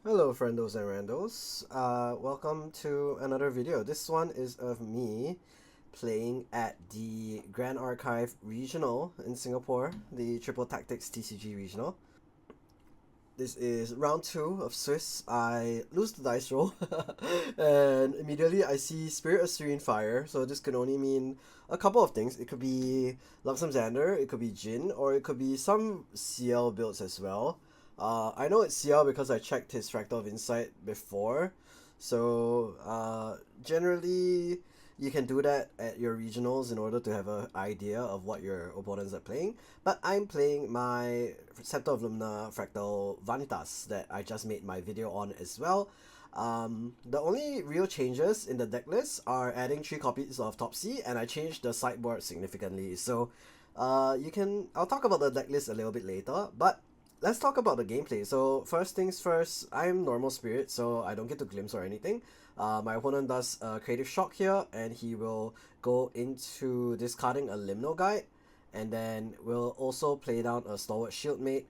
Hello friendos and randos, welcome to another video. This one is of me playing at the Grand Archive Regional in Singapore, the Triple Tactics TCG Regional. This is round 2 of Swiss. I lose the dice roll and immediately I see Spirit of Serene Fire, so this could only mean a couple of things. It could be Lumsum Xander, it could be Jin, or it could be some CL builds as well. I know it's CL because I checked his Fractal of Insight before, so generally you can do that at your regionals in order to have an idea of what your opponents are playing. But I'm playing my Scepter of Lumina Fractal Vanitas that I just made my video on as well. The only real changes in the deck list are adding 3 copies of Topsy, and I changed the sideboard significantly. So I'll talk about the deck list a little bit later, but let's talk about the gameplay. So first things first, I'm normal spirit, so I don't get to glimpse or anything. My opponent does Creative Shock here, and he will go into discarding a Limno Guide, and then will also play down a Stalwart Shieldmate,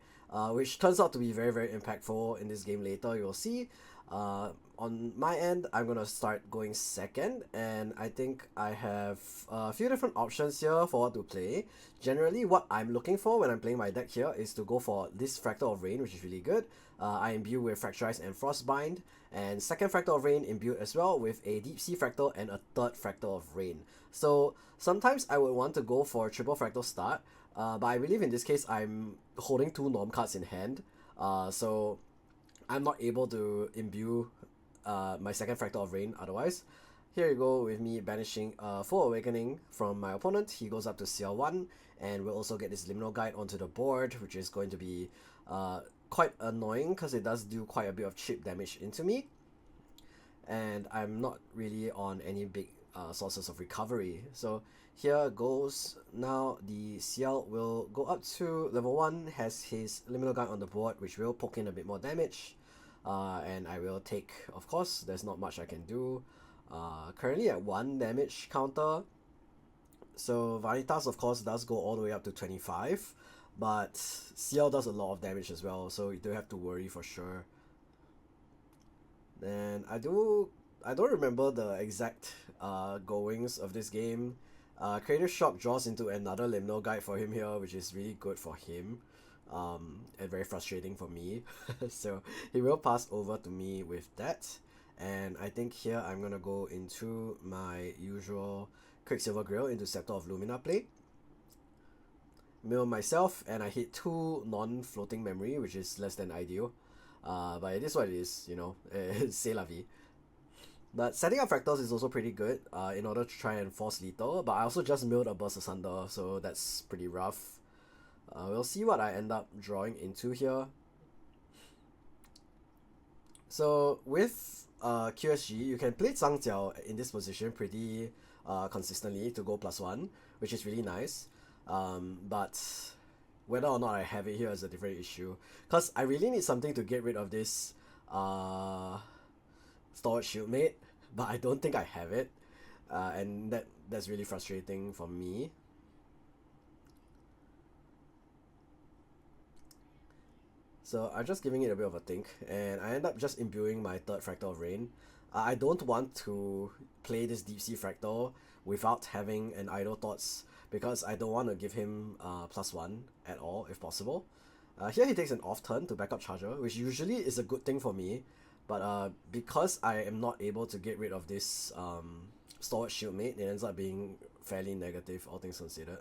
which turns out to be very, very impactful in this game later, you'll see. On my end, I'm gonna start going second, and I think I have a few different options here for what to play. Generally, what I'm looking for when I'm playing my deck here is to go for this Fractal of Rain, which is really good. I imbue with Fracturize and Frostbind, and second Fractal of Rain imbued as well with a Deep Sea Fractal and a third Fractal of Rain. So sometimes I would want to go for a triple Fractal start, but I believe in this case I'm holding 2 Norm cards in hand, so I'm not able to imbue my second Fractal of Rain otherwise. Here you go with me banishing Full Awakening from my opponent. He goes up to CL1, and we'll also get this Limno Guide onto the board, which is going to be quite annoying because it does do quite a bit of chip damage into me. And I'm not really on any big sources of recovery. So here goes. Now the CL will go up to level 1, has his Liminal Guide on the board, which will poke in a bit more damage. And I will take, of course, there's not much I can do. Currently at 1 damage counter. So Vanitas, of course, does go all the way up to 25. But CL does a lot of damage as well, so you don't have to worry for sure. And I don't remember the exact goings of this game. Creative Shock draws into another Limno Guide for him here, which is really good for him, and very frustrating for me. So he will pass over to me with that. And I think here I'm gonna go into my usual Quicksilver Grill into Scepter of Lumina play. Mill myself, and I hit 2 non-floating memory, which is less than ideal. But it is what it is, you know, c'est la vie. But setting up fractals is also pretty good in order to try and force lethal, but I also just milled a Burst Asunder, so that's pretty rough. We'll see what I end up drawing into here. So with QSG, you can play Zhangjiao in this position pretty consistently to go +1, which is really nice. But whether or not I have it here is a different issue, because I really need something to get rid of this Stalwart Shieldmate, but I don't think I have it, and that's really frustrating for me. So I'm just giving it a bit of a think, and I end up just imbuing my third Fractal of Rain. I don't want to play this Deep Sea Fractal without having an Idle Thoughts, because I don't want to give him +1 at all if possible. Here he takes an off turn to backup Charger, which usually is a good thing for me, but because I am not able to get rid of this Stalwart Shieldmate, it ends up being fairly negative, all things considered.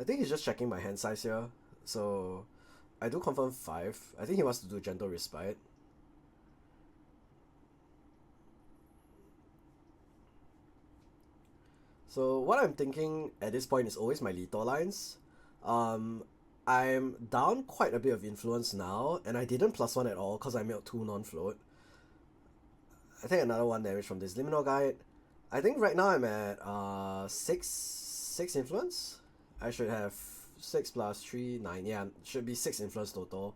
I think he's just checking my hand size here, so I do confirm 5. I think he wants to do Gentle Respite. So what I'm thinking at this point is always my lethal lines. I'm down quite a bit of influence now, and I didn't +1 at all because I milled 2 non-float. I take another 1 damage from this Liminal Guide. I think right now I'm at 6 influence. I should have 6 plus 3, 9. Yeah, should be 6 influence total.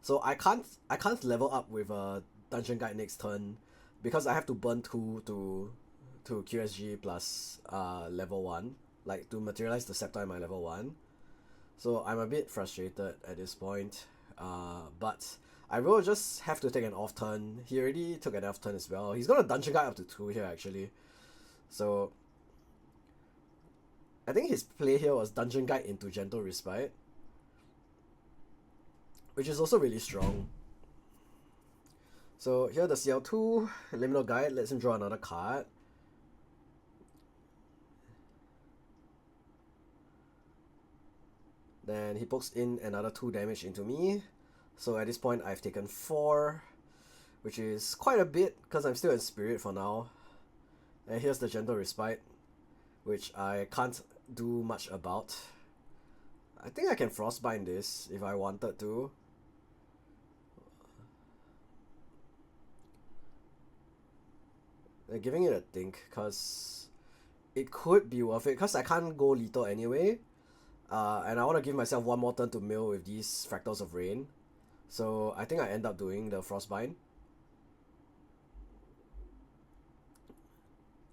So I can't level up with a Dungeon Guide next turn because I have to burn 2 to QSG plus level 1, like to materialize the Scepter in my level 1. So I'm a bit frustrated at this point. But I will just have to take an off turn. He already took an off turn as well. He's gonna dungeon guide up to 2 here actually. So I think his play here was dungeon guide into gentle respite, which is also really strong. So here the CL2 liminal guide lets him draw another card. Then he pokes in another 2 damage into me. So at this point I've taken 4, which is quite a bit because I'm still in spirit for now. And here's the gentle respite, which I can't do much about. I think I can frostbind this if I wanted to. Giving it a think because it could be worth it because I can't go lethal anyway. And I want to give myself 1 more turn to mill with these Fractals of Rain. So I think I end up doing the Frostbind.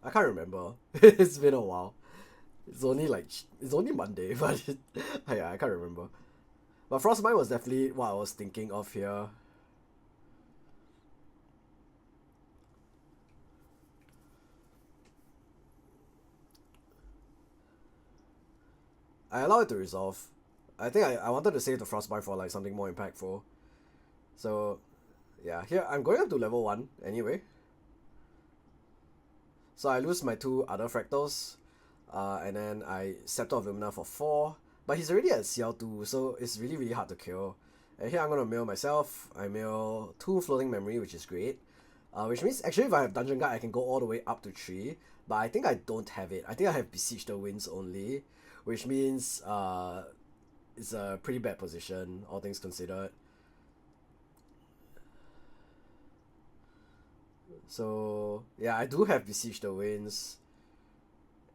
I can't remember. It's been a while. It's only Monday, but yeah, I can't remember. But Frostbind was definitely what I was thinking of here. I allow it to resolve. I think I wanted to save the Frostbite for like something more impactful. So yeah, here I'm going up to level 1 anyway. So I lose my 2 other Fractals. And then I Scepter of Lumina for 4. But he's already at CL2, so it's really hard to kill. And here I'm going to mill myself. I mill 2 Floating Memory, which is great. Which means actually if I have Dungeon Guide, I can go all the way up to 3. But I think I don't have it. I think I have Besiege the Winds only. Which means it's a pretty bad position, all things considered. So yeah, I do have Besiege the Winds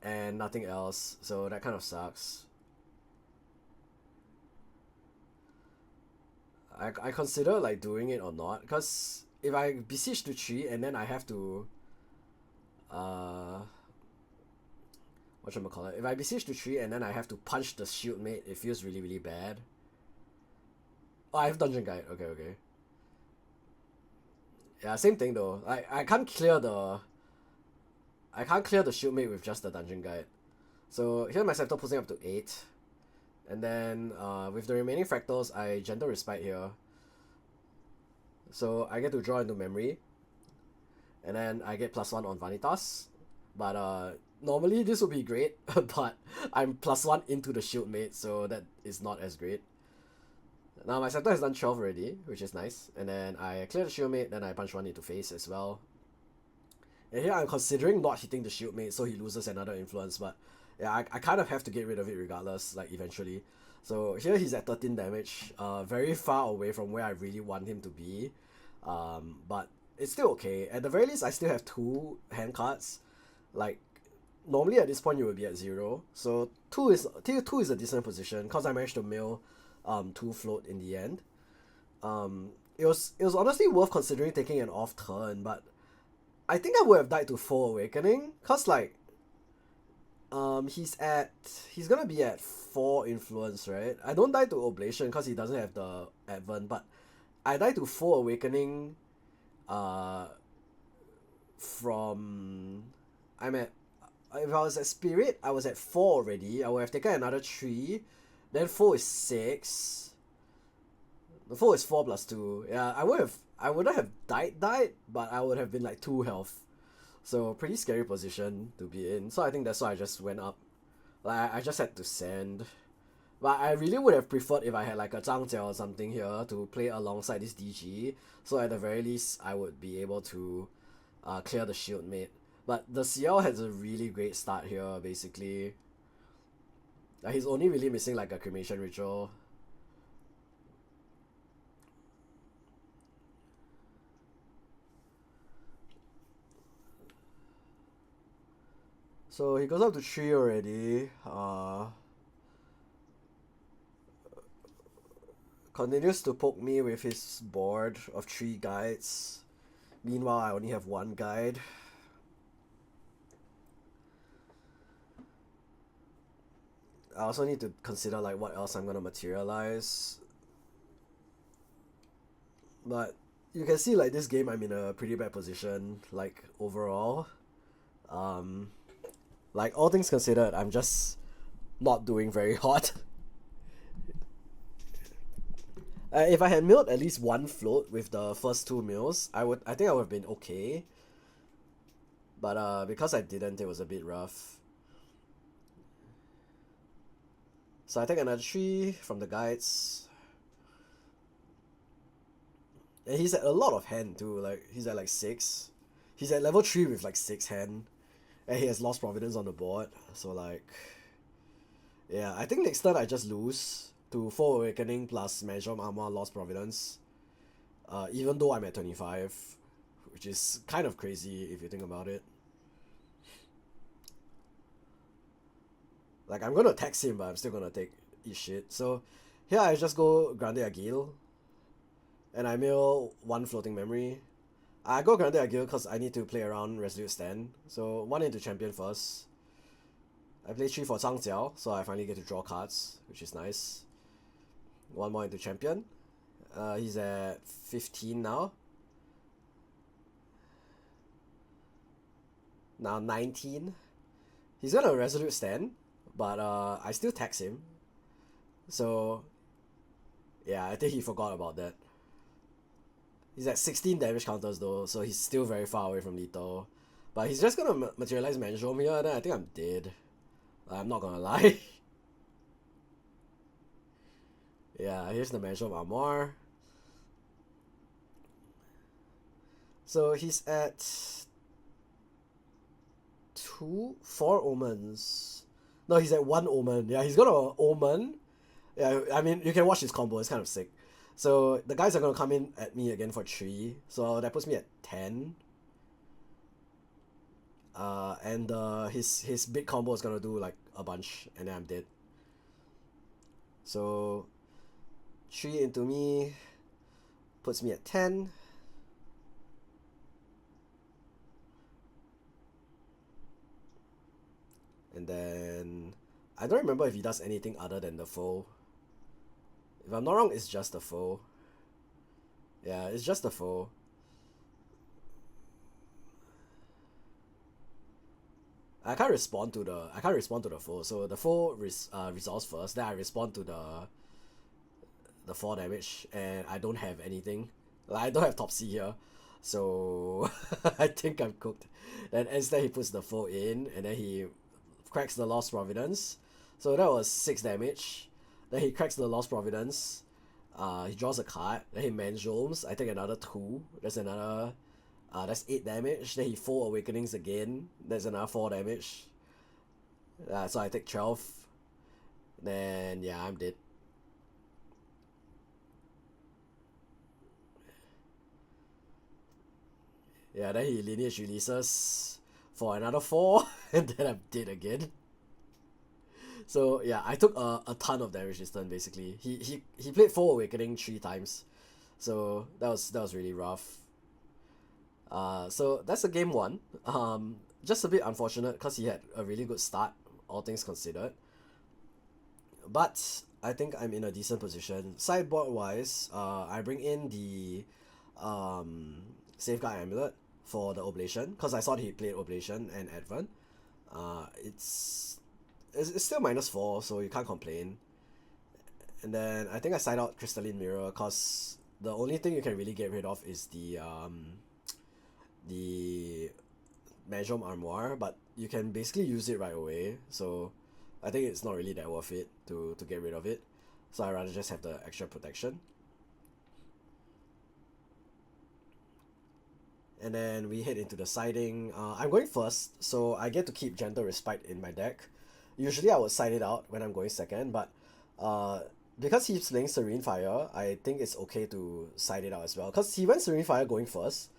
and nothing else, so that kind of sucks. I consider like doing it or not, because if I Besiege to 3 and then I have to whatchamacallit, if I Besiege to 3 and then I have to punch the shieldmate, it feels really bad. Oh, I have Dungeon Guide. Okay. Yeah, same thing though. I can't clear the shieldmate with just the Dungeon Guide. So here my Scepter pushing up to 8. And then with the remaining Fractals, I Gentle Respite here. So I get to draw into memory. And then I get +1 on Vanitas. But normally this would be great, but I'm +1 into the shieldmate, so that is not as great. Now my Scepter has done 12 already, which is nice. And then I clear the shieldmate, then I punch 1 into face as well. And here I'm considering not hitting the shieldmate, so he loses another influence, but yeah, I kind of have to get rid of it regardless, like eventually. So here he's at 13 damage, very far away from where I really want him to be. But it's still okay. At the very least, I still have 2 hand cards. Like, normally at this point you would be at 0. So 2 is a decent position, because I managed to mill 2 float in the end. It was honestly worth considering taking an off turn, but I think I would have died to 4 Awakening, because like he's gonna be at 4 influence, right? I don't die to Oblation because he doesn't have the Advent, but I die to 4 Awakening from if I was at Spirit, I was at 4 already. I would have taken another 3. Then 4 is 6. The 4 is 4 plus 2. Yeah, I wouldn't have died, but I would have been like 2 health. So pretty scary position to be in. So I think that's why I just went up. Like I just had to send. But I really would have preferred if I had like a Zhang Jiao or something here to play alongside this DG. So at the very least, I would be able to clear the shieldmate. But the CL has a really great start here, basically. He's only really missing like a cremation ritual. So he goes up to 3 already. Continues to poke me with his board of 3 guides. Meanwhile, I only have 1 guide. I also need to consider like what else I'm gonna materialize. But you can see like this game I'm in a pretty bad position, like overall. Like all things considered, I'm just not doing very hot. If I had milled at least one float with the first two mills, I think I would have been okay. But because I didn't, it was a bit rough. So I take another 3 from the guides. And he's at a lot of hand too, like he's at like 6. He's at level 3 with like 6 hand. And he has Lost Providence on the board. So like, yeah, I think next turn I just lose to 4 Awakening plus Measure of Armor, Lost Providence. Even though I'm at 25, which is kind of crazy if you think about it. Like, I'm gonna tax him, but I'm still gonna take his shit. So here I just go Grande Agile. And I mill 1 Floating Memory. I go Grande Agile because I need to play around Resolute Stand. So 1 into Champion first. I play 3 for Zhangjiao, so I finally get to draw cards, which is nice. 1 more into Champion. He's at 15 now. Now 19. He's gonna Resolute Stand, but I still tax him. So yeah, I think he forgot about that. He's at 16 damage counters though, so he's still very far away from lethal. But he's just gonna materialize Manjom here, and then I think I'm dead. I'm not gonna lie. Yeah, here's the Manjom Armor. So he's at 4 omens. No, he's at 1 omen. Yeah, he's gonna omen. Yeah, I mean, you can watch his combo, it's kind of sick. So the guys are gonna come in at me again for 3. So that puts me at 10. And his big combo is gonna do like a bunch, and then I'm dead. So 3 into me puts me at 10. And then I don't remember if he does anything other than the foe. If I'm not wrong, it's just the foe. Yeah, it's just the foe. I can't respond to the foe. So the foe resolves first, then I respond to the 4 damage, and I don't have anything. Like, I don't have Topsy here. So I think I'm cooked. Then instead he puts the foe in, and then he cracks the Lost Providence. So that was 6 damage. Then he cracks the Lost Providence. He draws a card. Then he Manjoms. I take another 2. That's another... that's 8 damage. Then he 4 Awakenings again. That's another 4 damage. So I take 12. Then, yeah, I'm dead. Yeah, then he Lineage releases for another 4. And then I'm dead again. So yeah, I took a ton of damage this turn basically. He played 4 Awakening 3 times. So that was really rough. So that's a game 1. Just a bit unfortunate because he had a really good start, all things considered. But I think I'm in a decent position. Sideboard wise, I bring in the Safeguard Amulet for the Oblation because I saw he played Oblation and Advent. It's still -4, so you can't complain. And then I think I side out Crystalline Mirror because the only thing you can really get rid of is the Majom Armoire, but you can basically use it right away, so I think it's not really that worth it to get rid of it. So I'd rather just have the extra protection. And then we head into the siding. I'm going first, so I get to keep Gentle Respite in my deck. Usually I would side it out when I'm going second, but because he's playing Serene Fire, I think it's okay to side it out as well. Because he went Serene Fire going first,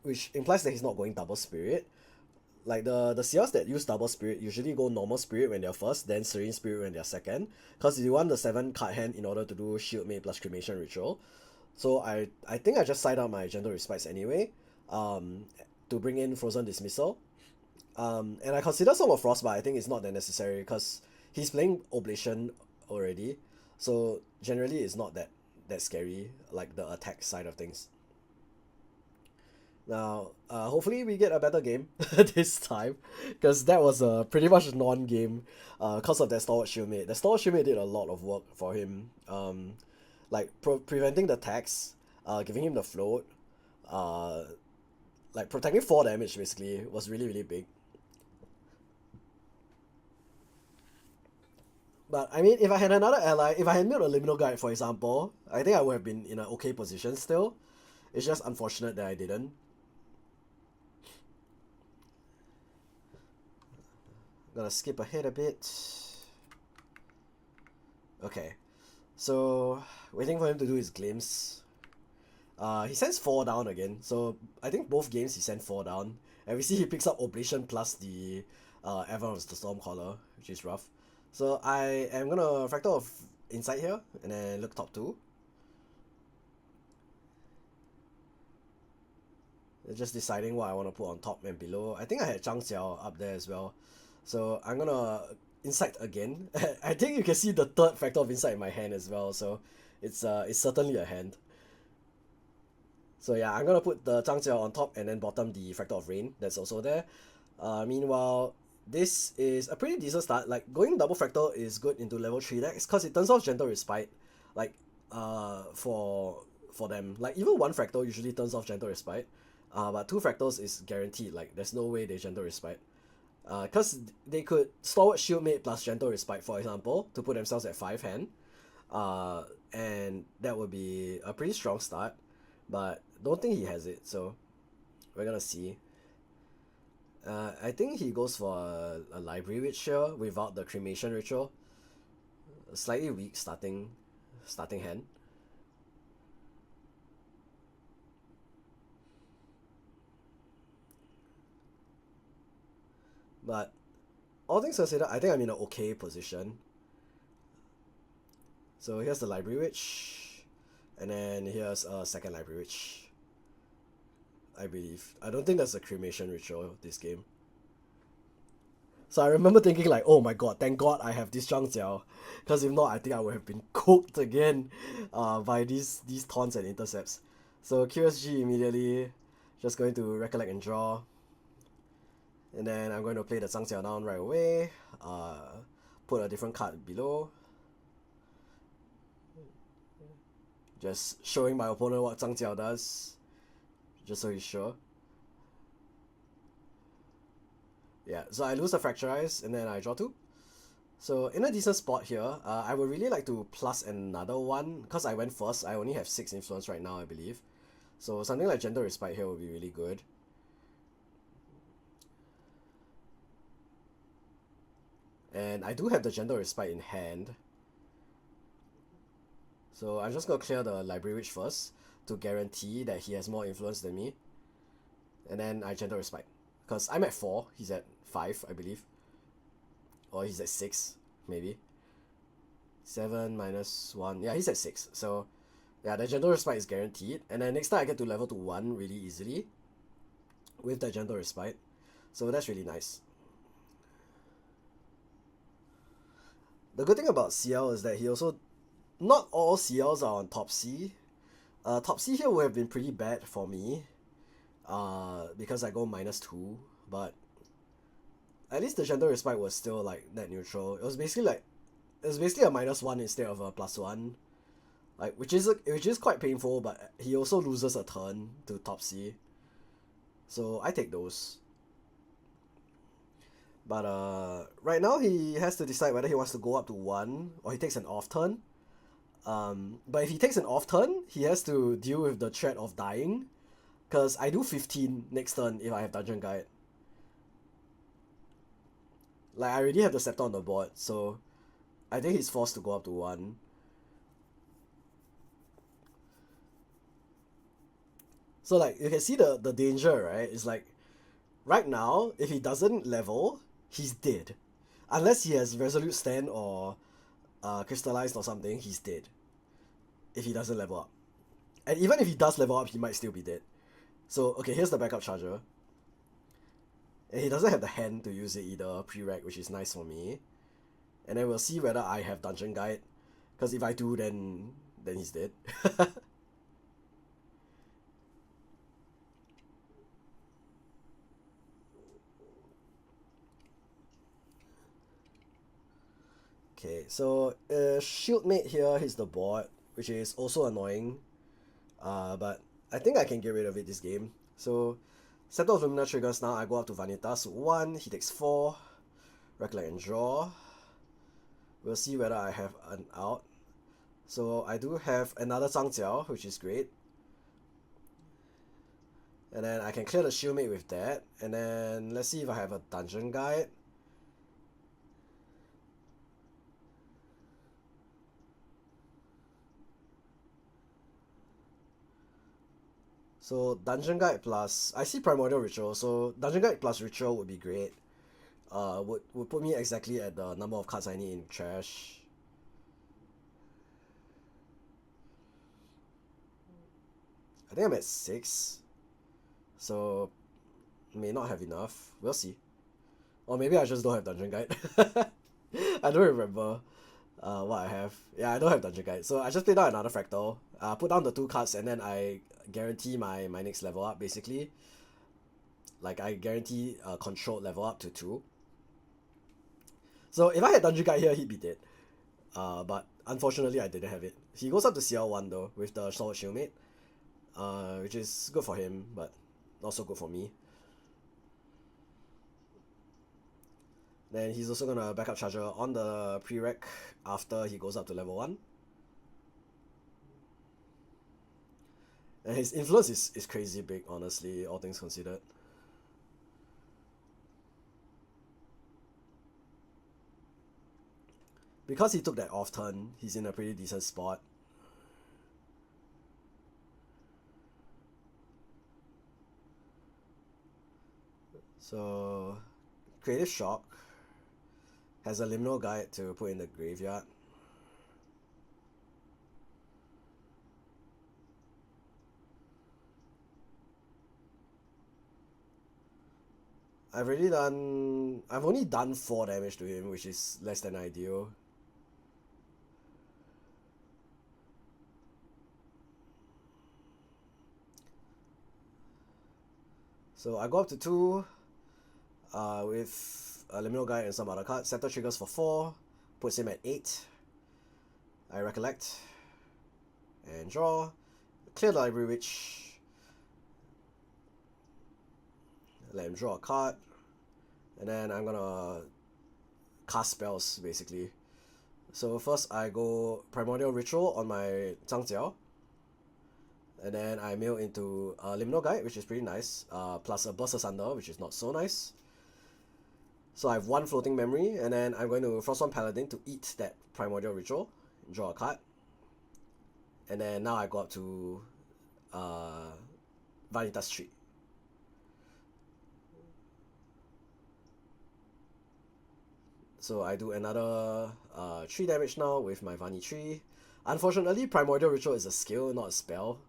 which implies that he's not going Double Spirit. Like the Seers that use Double Spirit usually go Normal Spirit when they're first, then Serene Spirit when they're second. Because you want the 7 card hand in order to do Shield Maid plus Cremation Ritual. So I think I just side out my Gentle Respites anyway, to bring in Frozen Dismissal. And I consider Song of Frost, but I think it's not that necessary because he's playing Oblation already, so generally it's not that scary, like the attack side of things. Now, hopefully we get a better game this time, because that was a pretty much non-game, because of that Stalwart Shieldmate. The Stalwart Shieldmate did a lot of work for him, like preventing the attacks, giving him the float, like protecting 4 damage basically was really, really big. But I mean, if I had another ally, if I had built a Liminal Guide, for example, I think I would have been in an okay position still. It's just unfortunate that I didn't. Gonna skip ahead a bit. Okay, so waiting for him to do his glimpse. He sends 4 down again, so I think both games he sent 4 down. And we see he picks up Oblation plus the Advent of the Stormcaller, which is rough. So I am gonna Fractal of Insight here, and then look top 2. Just deciding what I want to put on top and below. I think I had Zhang Xiao up there as well. So I'm gonna Insight again. I think you can see the 3rd Fractal of Insight in my hand as well, so it's certainly a hand. So yeah, I'm gonna put the Zhang Xiao on top and then bottom the Fractal of Rain that's also there. Meanwhile, this is a pretty decent start. Like, going double Fractal is good into level 3 decks because it turns off Gentle Respite. Like, for them. Like, even 1 Fractal usually turns off Gentle Respite. But 2 Fractals is guaranteed. Like, there's no way they Gentle Respite. Because they could Stalwart Shieldmate plus Gentle Respite, for example, to put themselves at 5 hand. And that would be a pretty strong start. But don't think he has it, so we're gonna see. I think he goes for a Library Witch here without the Cremation Ritual. A slightly weak starting hand. But all things considered, I think I'm in an okay position. So here's the Library Witch, and then here's a second Library Witch, I believe. I don't think there's a Cremation Ritual this game. So I remember thinking like, oh my god, thank god I have this Zhang Xiao, because if not, I think I would have been cooked again by these taunts and intercepts. So QSG immediately, just going to Recollect and draw. And then I'm going to play the Zhang Xiao down right away, put a different card below. Just showing my opponent what Zhang Xiao does, just so he's sure. Yeah, so I lose a Fracturize, and then I draw 2. So in a decent spot here, I would really like to plus another one, because I went first. I only have 6 influence right now, I believe. So something like Gentle Respite here would be really good. And I do have the Gentle Respite in hand. So I'm just going to clear the Library Witch first to guarantee that he has more influence than me. And then I Gentle Respite. Because I'm at 4, he's at 5, I believe. Or he's at 6, maybe. 7 minus 1. Yeah, he's at 6. So, yeah, the Gentle Respite is guaranteed. And then next time I get to level to 1 really easily with the Gentle Respite. So that's really nice. The good thing about CL is that he also... Not all CLs are on top C. Top C here would have been pretty bad for me. Because I go -2, but at least the Gentle Respite was still like net neutral. It was basically a -1 instead of a +1, like which is quite painful. But he also loses a turn to top C, so I take those. But right now he has to decide whether he wants to go up to 1 or he takes an off turn. But if he takes an off turn, he has to deal with the threat of dying. Because I do 15 next turn if I have Dungeon Guide. Like, I already have the Scepter on the board, so I think he's forced to go up to 1. So, like, you can see the danger, right? It's like, right now, if he doesn't level, he's dead. Unless he has Resolute Stand or Crystallized or something, he's dead. If he doesn't level up. And even if he does level up, he might still be dead. So, okay, here's the backup charger. And he doesn't have the hand to use it either, pre-reg, which is nice for me. And then we'll see whether I have Dungeon Guide. Because if I do, then he's dead. Okay, so Shieldmate here hits the board, which is also annoying. But I think I can get rid of it this game. So Scepter of Lumina triggers now. I go up to Vanitas 1, he takes 4, Recollect and draw. We'll see whether I have an out. So I do have another Zhangjiao, which is great. And then I can clear the Shieldmate with that. And then let's see if I have a Dungeon Guide. So Dungeon Guide plus, I see Primordial Ritual, so Dungeon Guide plus Ritual would be great. Would put me exactly at the number of cards I need in trash. I think I'm at 6, so may not have enough. We'll see. Or maybe I just don't have Dungeon Guide. I don't remember what I have. Yeah, I don't have Dungeon Guide. So I just played out another Fractal. Put down the 2 cards and then I guarantee my next level up, basically. Like, I guarantee a controlled level up to 2. So if I had Dungeon Guide here, he'd be dead. But unfortunately, I didn't have it. He goes up to CL1 though, with the Solid Shieldmate. Which is good for him, but not so good for me. Then he's also gonna backup Charger on the prereq after he goes up to level 1. And his influence is crazy big, honestly, all things considered. Because he took that off turn, he's in a pretty decent spot. So, Creative Shock has a Liminal Guide to put in the graveyard. I've only done 4 damage to him, which is less than ideal. So I go up to 2 with a Liminal Guide and some other cards. Scepter triggers for 4, puts him at 8. I recollect and draw. Clear the Library Witch. Let him draw a card. And then I'm gonna cast spells, basically. So first I go Primordial Ritual on my Zhangjiao. And then I mill into a Liminal Guide, which is pretty nice. Plus a Burst Asunder, which is not so nice. So I have 1 floating memory, and then I'm going to Frostborn Paladin to eat that Primordial Ritual. Draw a card. And then now I go up to Vanitas Tree. So I do another 3 damage now with my Vani Tree. Unfortunately, Primordial Ritual is a skill, not a spell.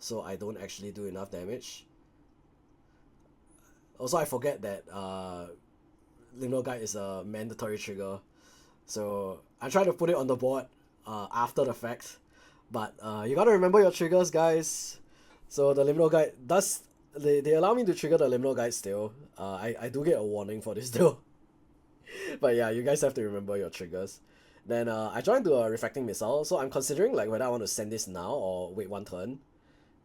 So I don't actually do enough damage. Also, I forget that Liminal Guide is a mandatory trigger. So I try to put it on the board after the fact. But you gotta remember your triggers, guys. So the Liminal Guide does... They allow me to trigger the Liminal Guide still. I do get a warning for this though. But yeah, you guys have to remember your triggers. Then I joined to a Refracting Missile, so I'm considering like whether I want to send this now or wait 1 turn.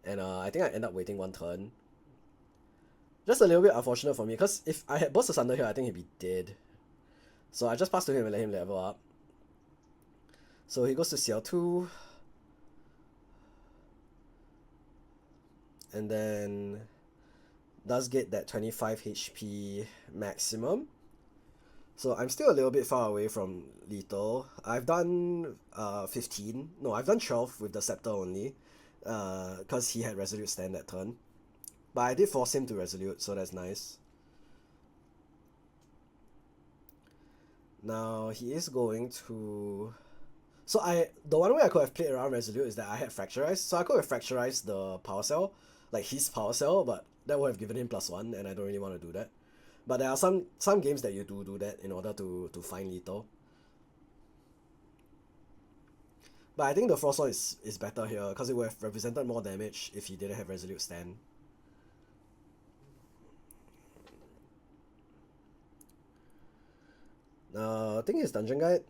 And I think I end up waiting 1 turn. Just a little bit unfortunate for me, because if I had Burst Asunder here, I think he'd be dead. So I just passed to him and let him level up. So he goes to CL2. And then does get that 25 HP maximum. So I'm still a little bit far away from lethal. I've done 15. No, I've done 12 with the Scepter only. Because he had Resolute Stand that turn. But I did force him to Resolute, so that's nice. Now he is going to... So the one way I could have played around Resolute is that I had Fracturized. So I could have Fracturized the Power Cell, like his Power Cell, but that would have given him +1, and I don't really want to do that. But there are some games that you do that in order to find lethal. But I think the Frost one is better here, because it would have represented more damage if he didn't have Resolute Stand. I think it's Dungeon Guide.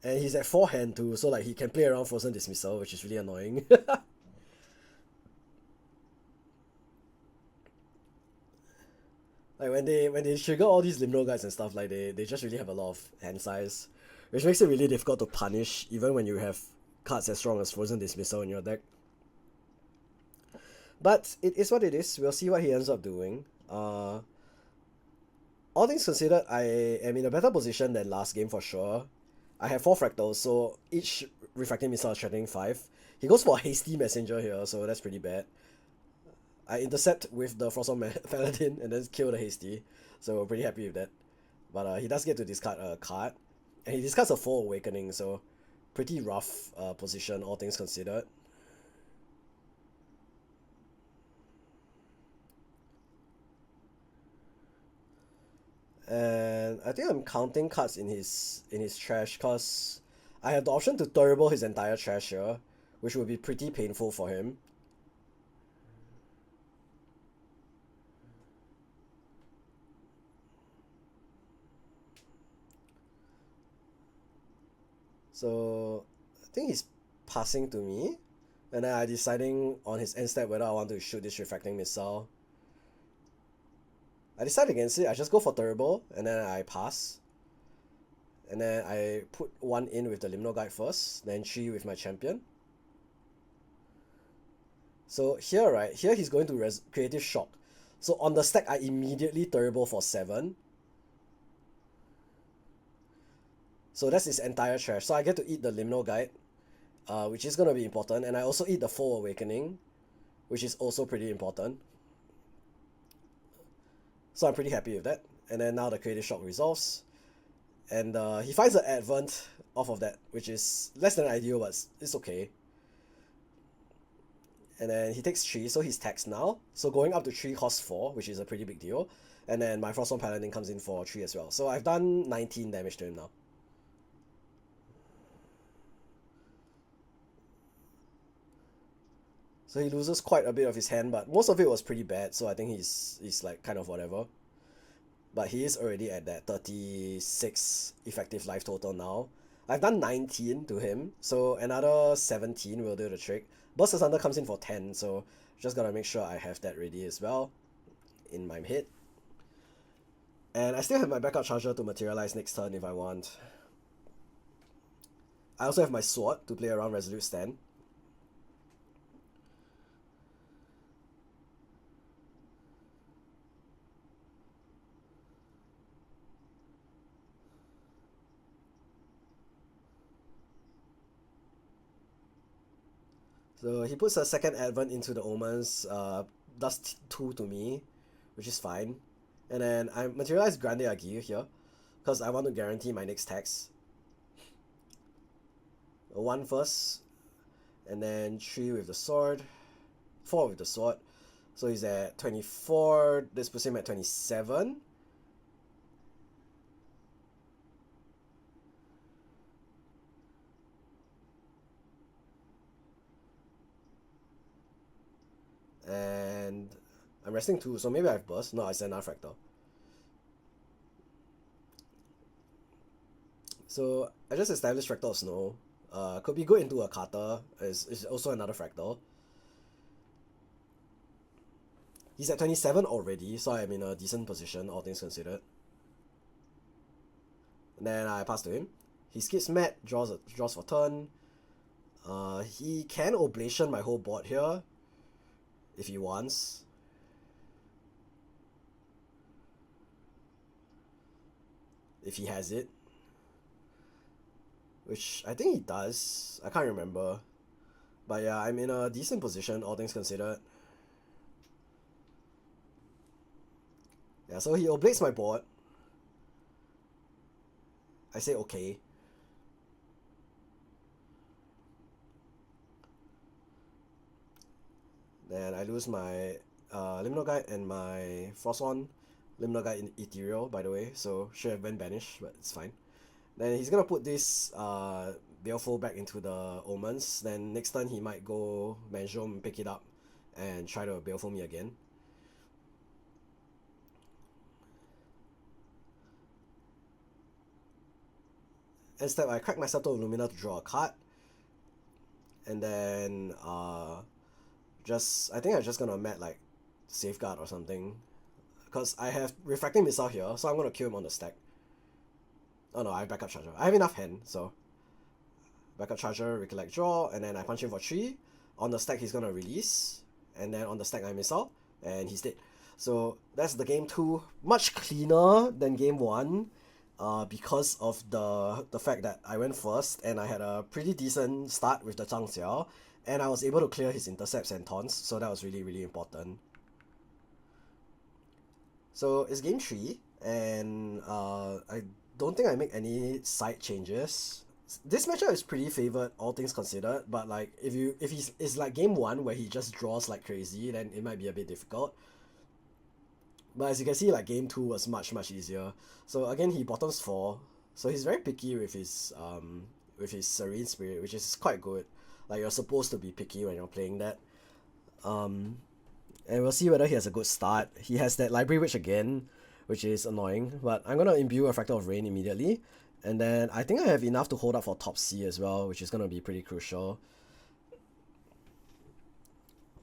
And he's at 4 hand too, so like he can play around Frozen Dismissal, which is really annoying. Like when they trigger all these Limno guides and stuff, like they just really have a lot of hand size, which makes it really difficult to punish even when you have cards as strong as Frozen Dismissal in your deck. But it is what it is. We'll see what he ends up doing. All things considered, I am in a better position than last game for sure. I have 4 fractals, so each refracting missile is threatening 5. He goes for a hasty messenger here, so that's pretty bad. I intercept with the Frostborn Paladin and then kill the hasty, so we're pretty happy with that. But he does get to discard a card, and he discards a 4 Awakening, so pretty rough position, all things considered. And I think I'm counting cards in his trash, because I have the option to terrible his entire trash here, which would be pretty painful for him. So I think he's passing to me, and then I'm deciding on his end step whether I want to shoot this refracting missile. I decide against it. I just go for terrible, and then I pass. And then I put 1 in with the Limno Guide first, then 3 with my champion. So here, right, here he's going to Creative Shock. So on the stack, I immediately terrible for 7. So that's his entire trash. So I get to eat the Limno Guide, which is going to be important. And I also eat the 4 Awakening, which is also pretty important. So I'm pretty happy with that. And then now the Creative Shock resolves. And he finds an Advent off of that, which is less than ideal, but it's okay. And then he takes 3, so he's taxed now. So going up to 3 costs 4, which is a pretty big deal. And then my Frostborn Paladin comes in for 3 as well. So I've done 19 damage to him now. So he loses quite a bit of his hand, but most of it was pretty bad, so I think he's like kind of whatever. But he is already at that 36 effective life total now. I've done 19 to him, so another 17 will do the trick. Burst Asunder comes in for 10, so just gotta make sure I have that ready as well in my head. And I still have my backup charger to materialize next turn if I want. I also have my sword to play around Resolute Stand. So he puts a second Advent into the Omens, does 2 to me, which is fine. And then I materialize Grande Aguirre here, because I want to guarantee my next tax. 1 first, and then 3 with the sword, 4 with the sword. So he's at 24, this puts him at 27. And I'm resting 2, so maybe I have burst. No, I send another fractal. So I just established Fractal Snow. Could be good into a Kata. Is also another fractal. He's at 27 already, so I'm in a decent position, all things considered. And then I pass to him. He skips Mat, draws for turn. He can Oblation my whole board here if he wants. If he has it. Which I think he does. I can't remember. But yeah, I'm in a decent position, all things considered. Yeah, so he oblates my board. I say okay. Then I lose my Limno Guide and my Frostborn. Limno Guide in Ethereal, by the way, so should have been banished, but it's fine. Then he's gonna put this Baleful back into the Omens. Then next turn he might go Manjom, pick it up, and try to Baleful me again. Instead, I crack my Scepter of Lumina to draw a card. And then I think I'm just gonna met like Safeguard or something. Because I have Refracting Missile here, so I'm gonna kill him on the stack. Oh no, I have Backup Charger. I have enough hand, so Backup Charger, Recollect, draw, and then I punch him for 3. On the stack he's gonna release, and then on the stack I Missile, and he's dead. So that's the game 2. Much cleaner than game 1. Because of the fact that I went first and I had a pretty decent start with the Zhang Xiao, and I was able to clear his intercepts and taunts, so that was really, really important. So it's game 3, and I don't think I make any side changes. This matchup is pretty favored, all things considered, but like if it's like game 1 where he just draws like crazy, then it might be a bit difficult. But as you can see, like game 2 was much easier. So again, he bottoms 4. So he's very picky with his Serene Spirit, which is quite good. Like you're supposed to be picky when you're playing that. And we'll see whether he has a good start. He has that Library Witch again, which is annoying. But I'm gonna imbue a Fractal of Rain immediately. And then I think I have enough to hold up for top C as well, which is gonna be pretty crucial.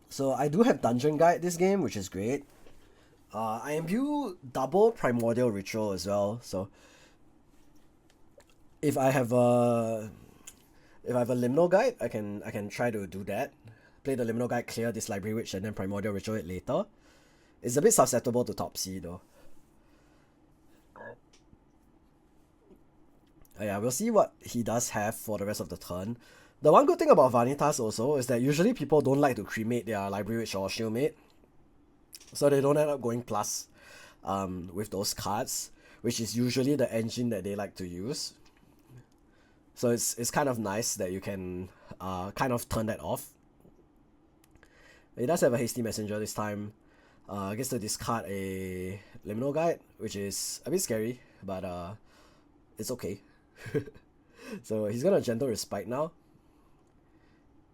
So I do have Dungeon Guide this game, which is great. I imbue double Primordial Ritual as well, so if I have a Limno Guide, I can try to do that. Play the Limno Guide, clear this Library Witch, and then Primordial Ritual it later. It's a bit susceptible to top C though. Yeah, we'll see what he does have for the rest of the turn. The one good thing about Vanitas also is that usually people don't like to cremate their Library Witch or Shieldmate, so they don't end up going plus with those cards, which is usually the engine that they like to use. So it's kind of nice that you can kind of turn that off. He does have a Hasty Messenger this time. Gets to discard a Liminal Guide, which is a bit scary, but it's okay. So he's gonna Gentle Respite now.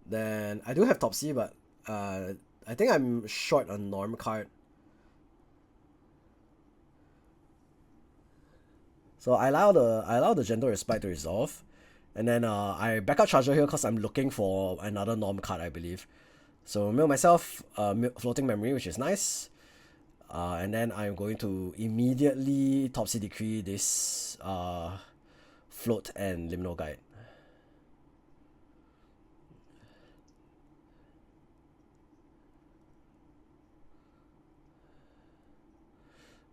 Then I do have top C, but I think I'm short on Norm card. So I allow the Gentle Respite to resolve. And then I backup Charger here because I'm looking for another Norm card, I believe. So mill myself Floating Memory, which is nice. And then I'm going to immediately Topsy Decree this Float and Liminal Guide.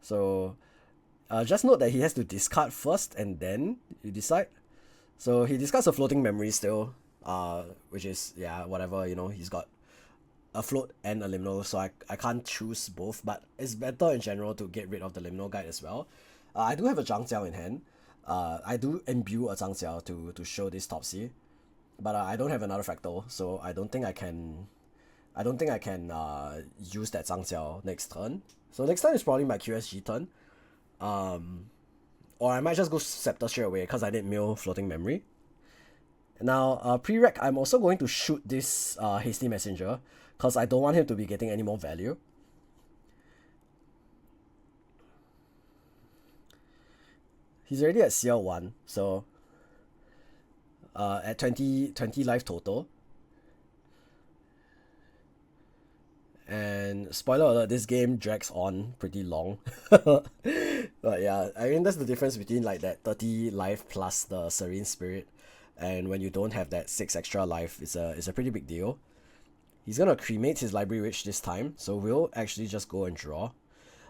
So just note that he has to discard first and then you decide. So he discards a Floating Memory still, which is, yeah, whatever, you know, he's got a Float and a Liminal, so I can't choose both, but it's better in general to get rid of the Liminal Guide as well. I do have a Zhang Xiao in hand. I do imbue a Zhang Xiao to show this Topsy, but I don't have another Fractal, so I don't think I can use that Zhang Xiao next turn. So next turn is probably my QSG turn. Or I might just go Scepter straight away because I did mill Floating Memory. Now, prereq, I'm also going to shoot this Hasty Messenger because I don't want him to be getting any more value. He's already at CL1, so at 20 life total. And spoiler alert, this game drags on pretty long. But yeah, I mean, that's the difference between like that 30 life plus the Serene Spirit, and when you don't have that 6 extra life, it's a pretty big deal. He's gonna cremate his Library Witch this time, so we'll actually just go and draw.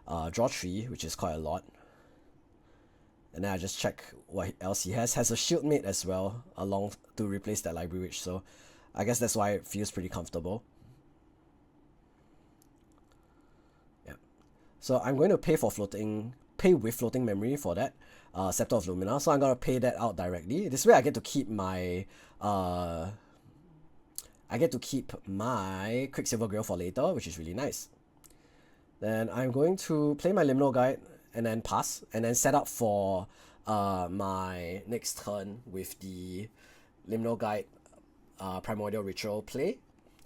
Draw 3, which is quite a lot. And then I just check what else he has. Has a Shieldmate as well, along to replace that Library Witch, so I guess that's why it feels pretty comfortable. So I'm going to pay with Floating Memory for that Scepter of Lumina. So I'm gonna pay that out directly. This way I get to keep my Quicksilver Grail for later, which is really nice. Then I'm going to play my Liminal Guide and then pass, and then set up for my next turn with the Liminal Guide Primordial Ritual play.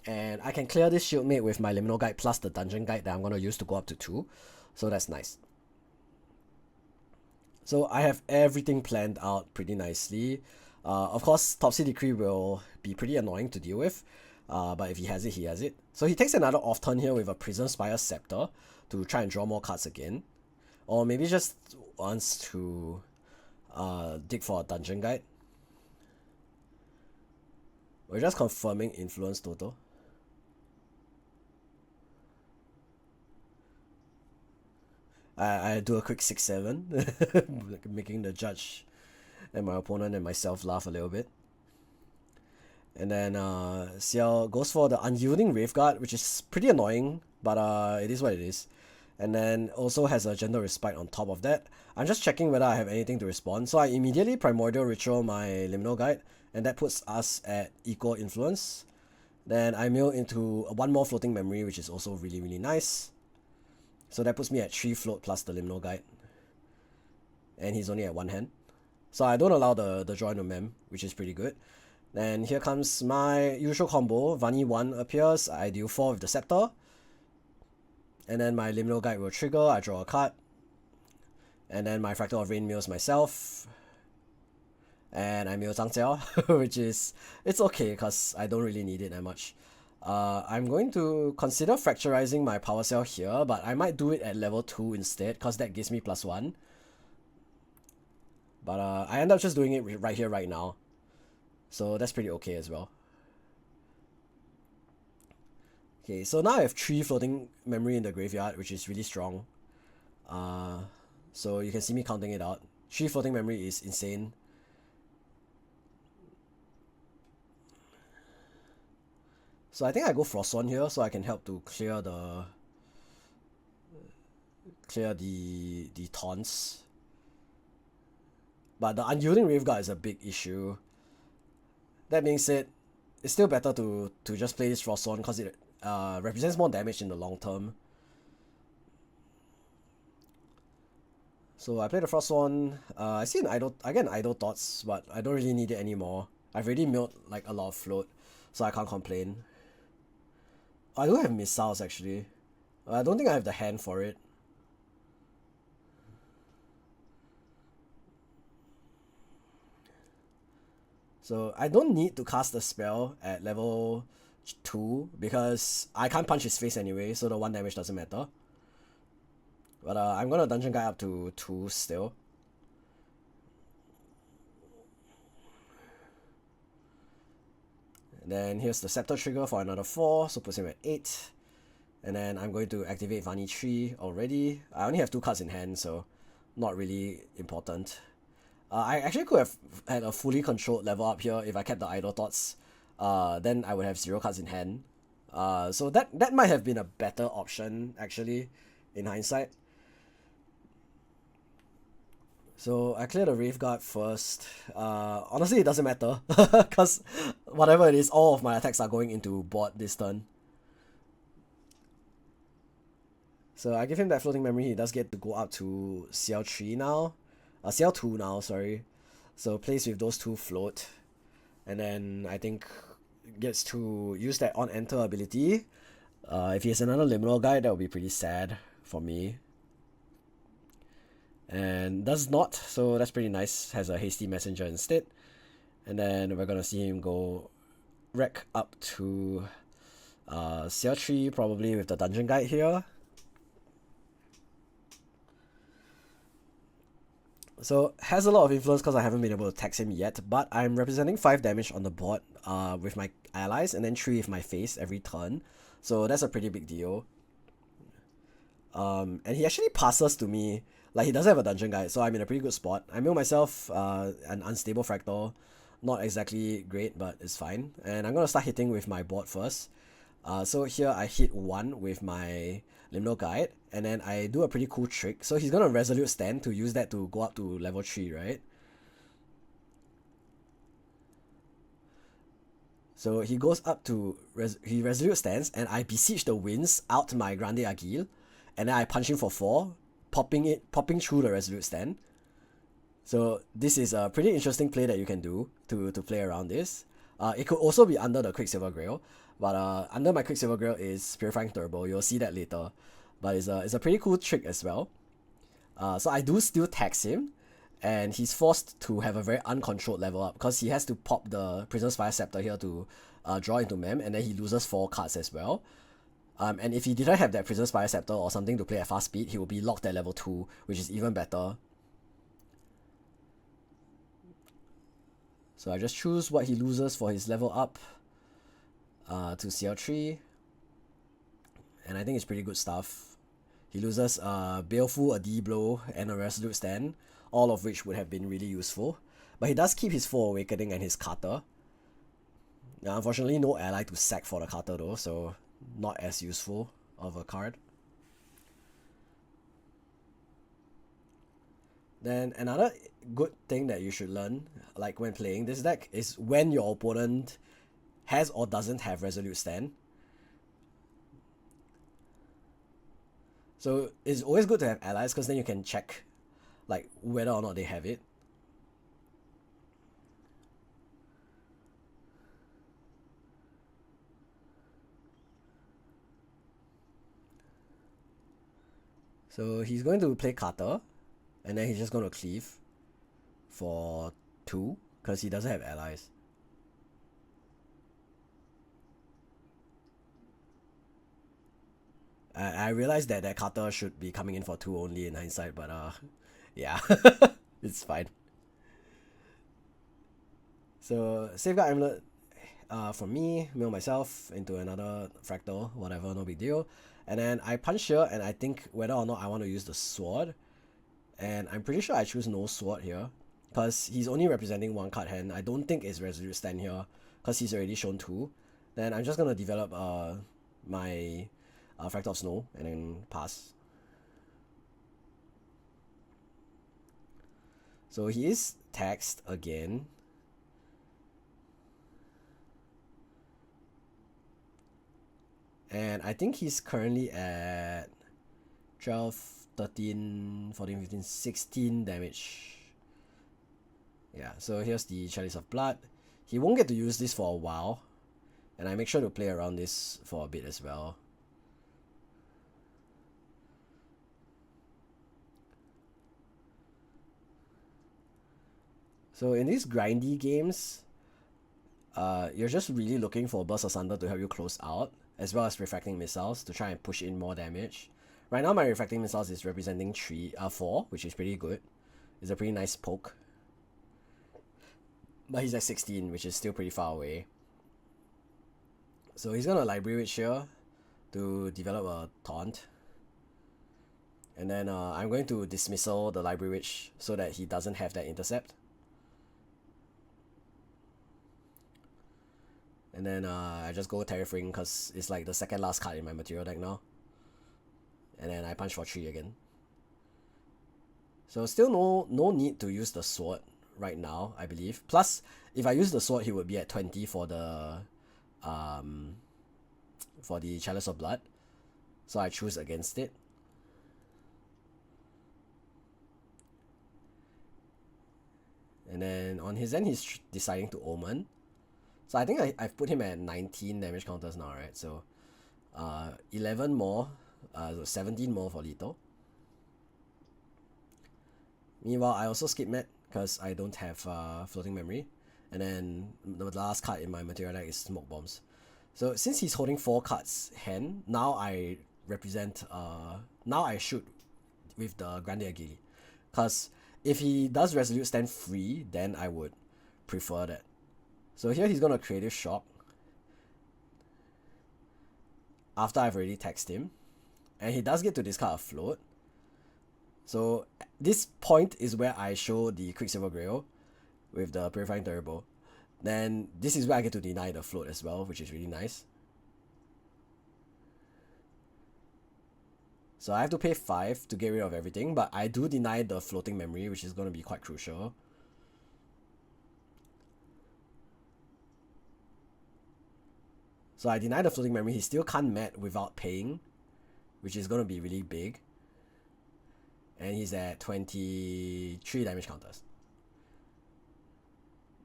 And I can clear this Shieldmate with my Liminal Guide plus the Dungeon Guide that I'm going to use to go up to 2. So that's nice. So I have everything planned out pretty nicely. Of course, Topsy Decree will be pretty annoying to deal with. But if he has it, he has it. So he takes another off turn here with a Prison Spire Scepter to try and draw more cards again. Or maybe just wants to dig for a Dungeon Guide. We're just confirming influence total. I do a quick 6-7, making the judge and my opponent and myself laugh a little bit. And then Xiao goes for the Unyielding Raveguard, which is pretty annoying, but it is what it is. And then also has a Gentle Respite on top of that. I'm just checking whether I have anything to respond. So I immediately Primordial Ritual my Liminal Guide, and that puts us at equal influence. Then I mill into one more Floating Memory, which is also really, really nice. So that puts me at 3 float plus the Liminal Guide. And he's only at 1 hand. So I don't allow the draw into Mem, which is pretty good. Then here comes my usual combo. Vani 1 appears, I deal 4 with the Scepter. And then my Liminal Guide will trigger, I draw a card. And then my Fractal of Rain mills myself. And I mill Zhang Jiao, which is, it's okay because I don't really need it that much. I'm going to consider fracturizing my Power Cell here, but I might do it at level 2 instead because that gives me +1. But I end up just doing it right here, right now. So that's pretty okay as well. Okay, so now I have 3 Floating Memory in the graveyard, which is really strong. So you can see me counting it out. 3 Floating Memory is insane. So I think I go Frostborn here so I can help to clear the taunts. But the Unyielding Raveguard is a big issue. That being said, it's still better to just play this Frostborn because it represents more damage in the long term. So I play the Frostborn. I see I get an Idle Thoughts, but I don't really need it anymore. I've already milled like a lot of float, so I can't complain. I do have missiles actually. I don't think I have the hand for it. So I don't need to cast the spell at level 2 because I can't punch his face anyway, so the 1 damage doesn't matter. But I'm gonna Dungeon Guide up to 2 still. And then here's the Scepter trigger for another 4, so puts him at 8. And then I'm going to activate Vani 3 already. I only have 2 cards in hand, so not really important. I actually could have had a fully controlled level up here if I kept the Idle Thoughts. Then I would have 0 cards in hand. So that might have been a better option, actually, in hindsight. So I clear the Raveguard first. Honestly, it doesn't matter because whatever it is, all of my attacks are going into board this turn. So I give him that Floating Memory. He does get to go up to CL3 now. CL2 now, sorry. So plays with those 2 float. And then I think gets to use that on enter ability. If he has another Liminal Guide, that would be pretty sad for me. And does not, so that's pretty nice. Has a Hasty Messenger instead. And then we're gonna see him go wreck up to CL3, probably with the Dungeon Guide here. So has a lot of influence because I haven't been able to tax him yet, but I'm representing 5 damage on the board with my allies and then 3 with my face every turn. So that's a pretty big deal. And he actually passes to me. Like, he doesn't have a Dungeon Guide, so I'm in a pretty good spot. I mill myself an Unstable Fractal. Not exactly great, but it's fine. And I'm going to start hitting with my board first. So here I hit 1 with my Liminal Guide, and then I do a pretty cool trick. So he's going to Resolute Stand to use that to go up to level 3, right? So he goes up to, he Resolute Stands, and I Beseech the Winds out my Grande Aguile, and then I punch him for 4. Popping through the Resolute Stand. So this is a pretty interesting play that you can do to play around this. It could also be under the Quicksilver Grail, but under my Quicksilver Grail is Purifying Turbo. You'll see that later, but it's a pretty cool trick as well. So I do still tax him, and he's forced to have a very uncontrolled level up because he has to pop the Prisoner's Fire Scepter here to draw into Mem, and then he loses 4 cards as well. And if he didn't have that Prisoner's Fire Scepter or something to play at fast speed, he will be locked at level 2, which is even better. So I just choose what he loses for his level up to CL3. And I think it's pretty good stuff. He loses Baleful, a D-Blow, and a Resolute Stand, all of which would have been really useful. But he does keep his 4 Awakening and his Cutter. Now, unfortunately, no ally to sack for the Cutter though, so not as useful of a card. Then another good thing that you should learn, like when playing this deck, is when your opponent has or doesn't have Resolute Stand. So it's always good to have allies because then you can check like whether or not they have it. So he's going to play Cutter, and then he's just going to cleave for 2 because he doesn't have allies. I realized that that Cutter should be coming in for 2 only in hindsight, but yeah, it's fine. So Safeguard Amulet for me, mill myself into another Fractal, whatever, no big deal. And then I punch here, and I think whether or not I want to use the sword. And I'm pretty sure I choose no sword here, because he's only representing 1 card hand. I don't think it's Resolute Stand here, because he's already shown 2. Then I'm just going to develop my Fractal of Snow, and then pass. So he is taxed again. And I think he's currently at 12, 13, 14, 15, 16 damage. Yeah, so here's the Chalice of Blood. He won't get to use this for a while, and I make sure to play around this for a bit as well. So in these grindy games, you're just really looking for Burst Asunder to help you close out, as well as Refracting Missiles to try and push in more damage. Right now my Refracting Missiles is representing 4, which is pretty good. It's a pretty nice poke. But he's at 16, which is still pretty far away. So he's gonna Library Witch here to develop a Taunt. And then I'm going to Dismissal the Library Witch so that he doesn't have that Intercept. And then I just go Terrafring because it's like the second last card in my material deck now. And then I punch for 3 again. So still no need to use the sword right now, I believe. Plus, if I use the sword, he would be at 20 for the Chalice of Blood. So I choose against it. And then on his end, he's deciding to Omen. So I think I've put him at 19 damage counters now, right? So 11 more, so 17 more for lethal. Meanwhile, I also skip Met because I don't have Floating Memory. And then the last card in my material deck is Smoke Bombs. So since he's holding 4 cards hand, now I represent, now I shoot with the Grande Agili. Because if he does Resolute Stand free, then I would prefer that. So here he's gonna Creative Shock after I've already taxed him, and he does get to discard a float. So this point is where I show the Quicksilver Grail with the Purifying Turbo. Then this is where I get to deny the float as well, which is really nice. So I have to pay 5 to get rid of everything, but I do deny the Floating Memory, which is going to be quite crucial. So I deny the Floating Memory. He still can't Met without paying, which is going to be really big. And he's at 23 damage counters.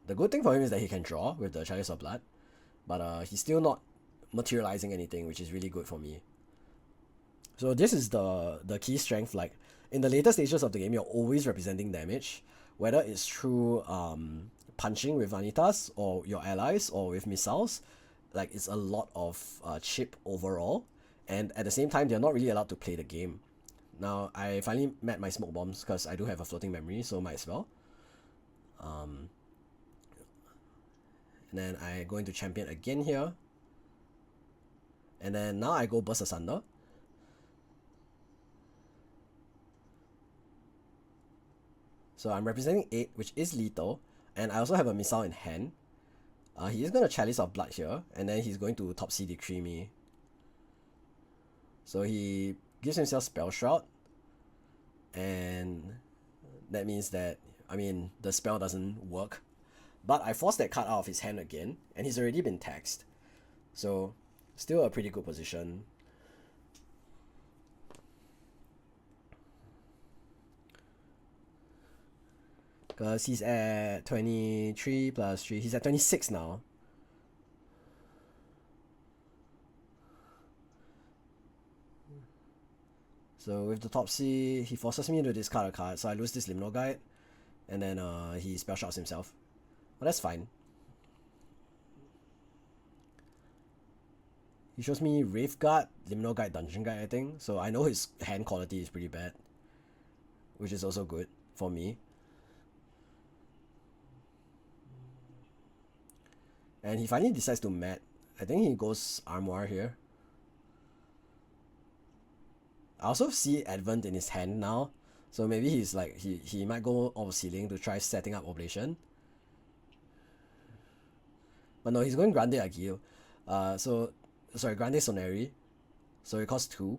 The good thing for him is that he can draw with the Chalice of Blood, but he's still not materializing anything, which is really good for me. So this is the key strength. Like in the later stages of the game, you're always representing damage, whether it's through punching with Vanitas or your allies or with missiles. Like it's a lot of chip overall, and at the same time they're not really allowed to play the game. Now I finally met my smoke bombs because I do have a floating memory, so might as well. And then I go into champion again here, and then now I go burst asunder. So I'm representing 8, which is lethal, and I also have a missile in hand. He is going to Chalice of Blood here, and then he's going to Topsy Decree me. So he gives himself Spell Shroud, and that means that, I mean, the spell doesn't work. But I forced that card out of his hand again, and he's already been taxed. So, still a pretty good position. Because he's at 23 plus 3. He's at 26 now. So with the Topsy, he forces me to discard a card. So I lose this Limno Guide. And then he spell shots himself. Well, that's fine. He shows me Wraith Guard, Limno Guide, Dungeon Guide, I think. So I know his hand quality is pretty bad. Which is also good for me. And he finally decides to mat. I think he goes Armoire here. I also see Advent in his hand now. So maybe he's like, he might go off ceiling to try setting up Oblation. But no, he's going Grande Agil. Sorry, Grande Soneri. So it costs 2.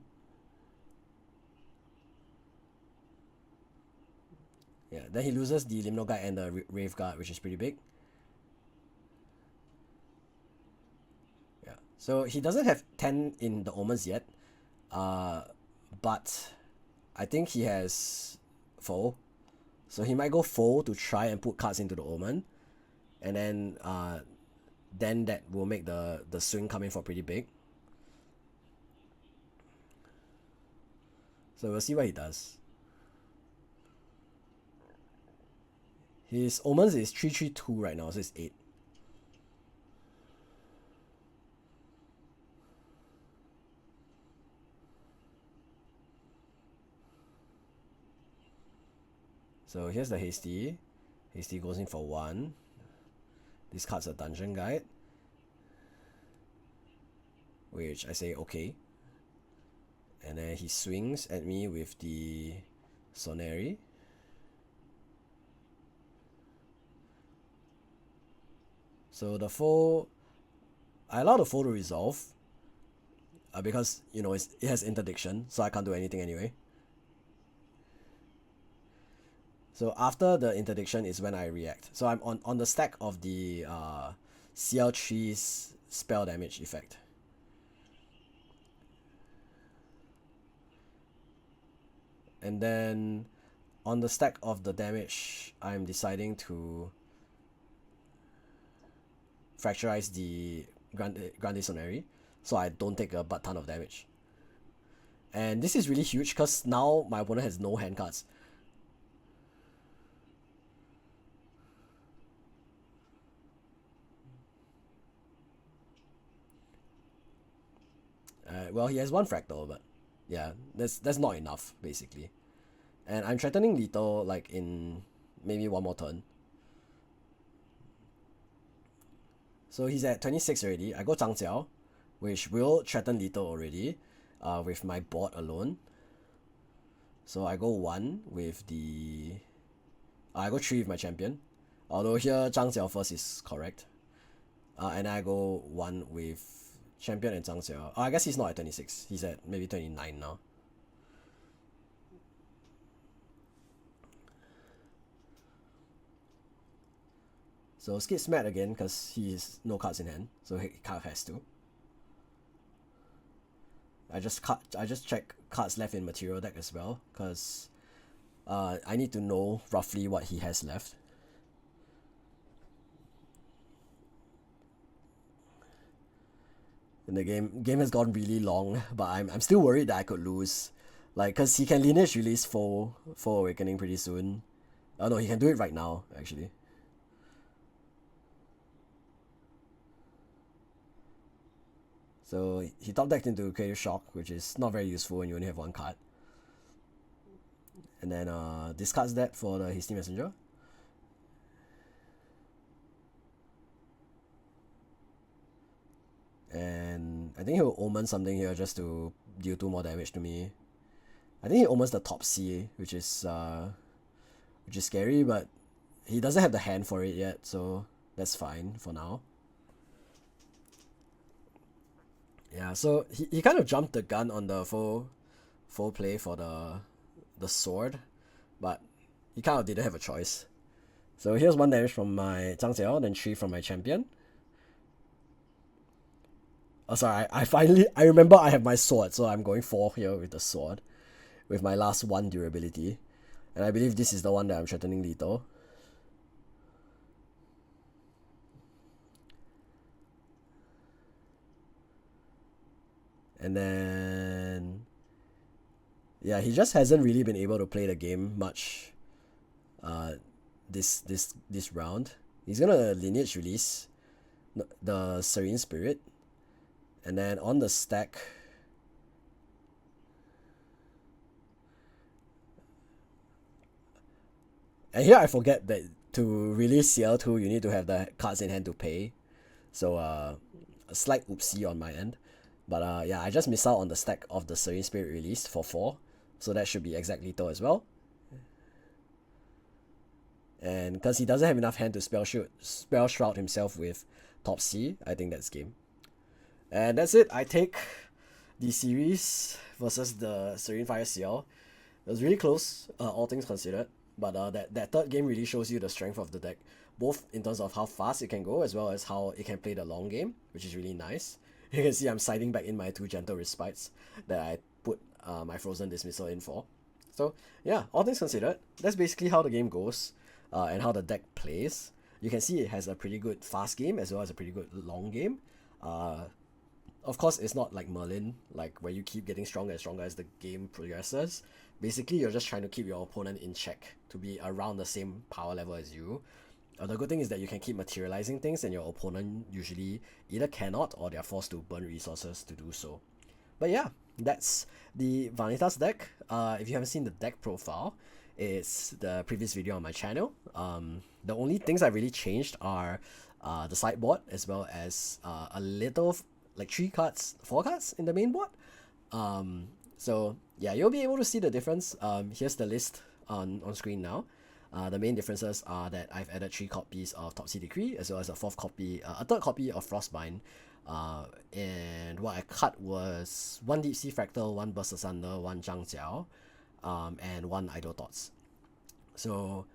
Yeah, then he loses the Limno Guide and the Wraith Guard, which is pretty big. So he doesn't have 10 in the Omens yet, but I think he has Foe. So he might go Foe to try and put cards into the Omen, and then that will make the swing come in for pretty big. So we'll see what he does. His Omens is 3/3/2 right now, so it's 8. So here's the Hasty. Hasty goes in for 1. This card's a Dungeon Guide, which I say okay. And then he swings at me with the Soneri. So the foe, I allow the foe to resolve because, you know, it has interdiction, so I can't do anything anyway. So after the interdiction is when I react. So I'm on the stack of the CL3's spell damage effect. And then on the stack of the damage, I'm deciding to fracturize the Grande Soneri, so I don't take a butt ton of damage. And this is really huge because now my opponent has no hand cards. Well, he has 1 fractal, but yeah, that's not enough basically. And I'm threatening lethal like in maybe 1 more turn. So he's at 26 already. I go Zhang Jiao, which will threaten lethal already with my board alone. So I go 1 with the... I go 3 with my champion. Although here Zhang Jiao first is correct. And I go 1 with champion and Zhang Jiao. I guess he's not at 26. He's at maybe 29 now. So skip Smat again because he has no cards in hand, so he kind of has to. I just check cards left in material deck as well because I need to know roughly what he has left. in the game has gone really long, but I'm still worried that I could lose. Like, cause he can lineage release full awakening pretty soon. Oh no, he can do it right now, actually. So he top decked into Creative Shock, which is not very useful when you only have one card. And then discards that for the Hasty Messenger. And I think he'll Omen something here just to deal 2 more damage to me. I think he Omens the top C, which is scary, but he doesn't have the hand for it yet, so that's fine for now. Yeah, so he kind of jumped the gun on the full play for the sword, but he kind of didn't have a choice. So here's 1 damage from my Zhang Xiao, then 3 from my champion. Oh, sorry, I remember I have my sword, so I'm going 4 here with the sword, with my last 1 durability. And I believe this is the one that I'm threatening lethal. And then yeah, he just hasn't really been able to play the game much this round. He's gonna lineage release the Serene Spirit, and then on the stack and here I forget that to release CL2 you need to have the cards in hand to pay, so a slight oopsie on my end. But yeah, I just missed out on the stack of the Serene Spirit release for 4, so that should be exact lethal as well. And because he doesn't have enough hand to spell shroud himself with top C, I think that's game. And that's it. I take the series versus the Serene Fire CL. It was really close, all things considered. But that third game really shows you the strength of the deck, both in terms of how fast it can go as well as how it can play the long game, which is really nice. You can see I'm siding back in my 2 Gentle Respites that I put my Frozen Dismissal in for. So yeah, all things considered, that's basically how the game goes and how the deck plays. You can see it has a pretty good fast game as well as a pretty good long game. Of course, it's not like Merlin, like where you keep getting stronger and stronger as the game progresses. Basically, you're just trying to keep your opponent in check to be around the same power level as you. The good thing is that you can keep materializing things and your opponent usually either cannot or they're forced to burn resources to do so. But yeah, that's the Vanitas deck. If you haven't seen the deck profile, it's the previous video on my channel. The only things I really changed are the sideboard as well as a little, like 4 cards in the main board. So yeah, you'll be able to see the difference. Here's the list on screen now. The main differences are that I've added 3 copies of Top Sea Decree as well as a third copy of Frostbind. And what I cut was 1 Deep Sea Fractal, 1 Burst Asunder, 1 Zhang Jiao, and 1 Idle Thoughts. So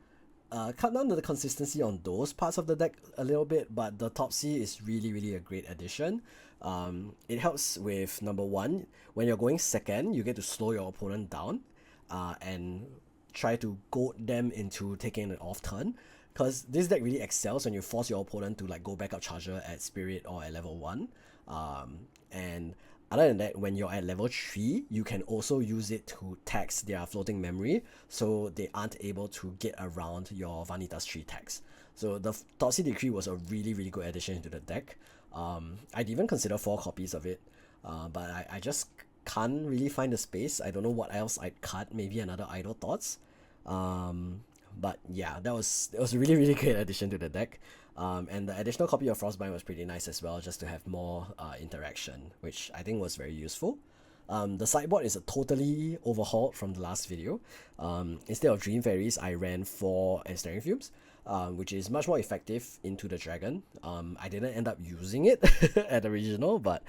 cut down the consistency on those parts of the deck a little bit, but the Top Sea is really a great addition. It helps with number 1, when you're going second, you get to slow your opponent down and try to goad them into taking an off turn, because this deck really excels when you force your opponent to like go backup charger at Spirit or at level 1. And other than that, when you're at level 3, you can also use it to tax their floating memory so they aren't able to get around your Vanitas 3 tax. So the Top Sea Decree was a really good addition to the deck. I'd even consider 4 copies of it, but I just can't really find the space. I don't know what else I'd cut, maybe another Idle Thoughts. But yeah, that was a really great addition to the deck. And the additional copy of Frostbind was pretty nice as well, just to have more interaction, which I think was very useful. The sideboard is a totally overhauled from the last video. Instead of Dream Fairies, I ran 4 Ensnaring Fumes, which is much more effective into the dragon. I didn't end up using it at the regional, but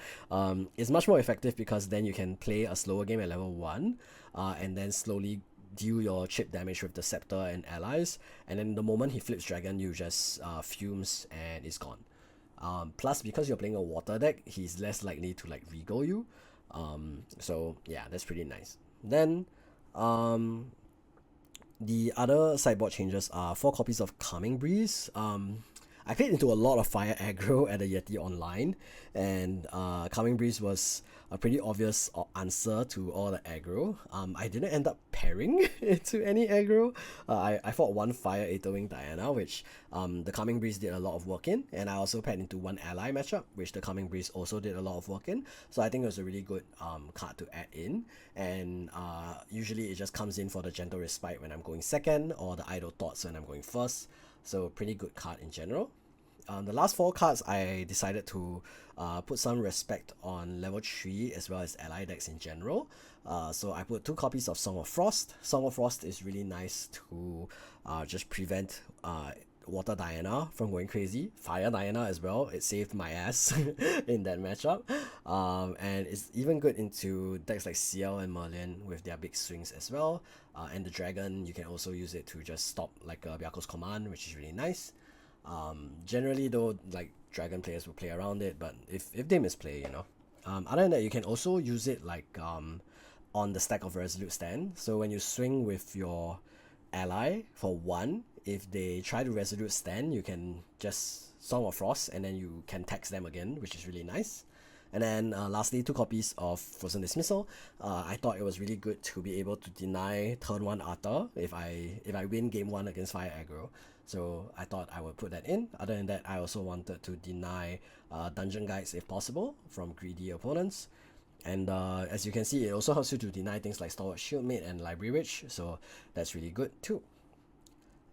it's much more effective because then you can play a slower game at level 1 and then slowly deal your chip damage with the Scepter and allies, and then the moment he flips dragon, you just fumes and it's gone. Plus, because you're playing a water deck, he's less likely to like regal you. So yeah, that's pretty nice. Then the other sideboard changes are 4 copies of Calming Breeze. I played into a lot of fire aggro at the Yeti online, and Coming Breeze was a pretty obvious answer to all the aggro. I didn't end up pairing into any aggro. I fought one Fire Aetherwing Diana, which the Coming Breeze did a lot of work in, and I also paired into one ally matchup, which the Coming Breeze also did a lot of work in. So I think it was a really good card to add in, and usually it just comes in for the Gentle Respite when I'm going second, or the Idle Thoughts when I'm going first. So pretty good card in general. The last 4 cards, I decided to put some respect on level 3 as well as ally decks in general. So I put 2 copies of Song of Frost. Song of Frost is really nice to just prevent Water Diana from going crazy. Fire Diana as well, it saved my ass in that matchup. And it's even good into decks like CL and Merlin with their big swings as well. And the Dragon, you can also use it to just stop like Byaku's Command, which is really nice. Generally though, like Dragon players will play around it, but if they misplay, you know. Other than that, you can also use it like on the stack of Resolute Stand. So when you swing with your ally for 1, if they try to Resolute Stand, you can just Song of Frost and then you can tax them again, which is really nice. And then lastly, 2 copies of Frozen Dismissal. I thought it was really good to be able to deny turn 1 Arthur if I win game 1 against Fire Aggro. So I thought I would put that in. Other than that, I also wanted to deny Dungeon Guides if possible from greedy opponents. And as you can see, it also helps you to deny things like Stalwart Shieldmate and Library Witch, so that's really good too.